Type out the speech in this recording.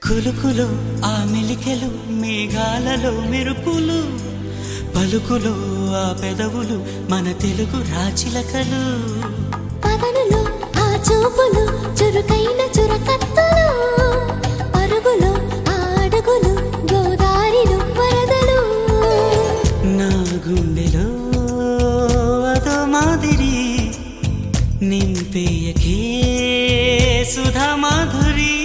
కులుకులో ఆ మెలికెలు మేఘాలలో మెరుపులు పలుకులో ఆ పెదవులు మన తెలుగు రాచిలకలు పదనులో ఆ చూపులు చురుకైన చురకత్తలు పరుగులో ఆ అడుగులు గోదారిలో వరదలు నా గుండెలో అదో మాదిరి నింపేయకే సుధా మాధురి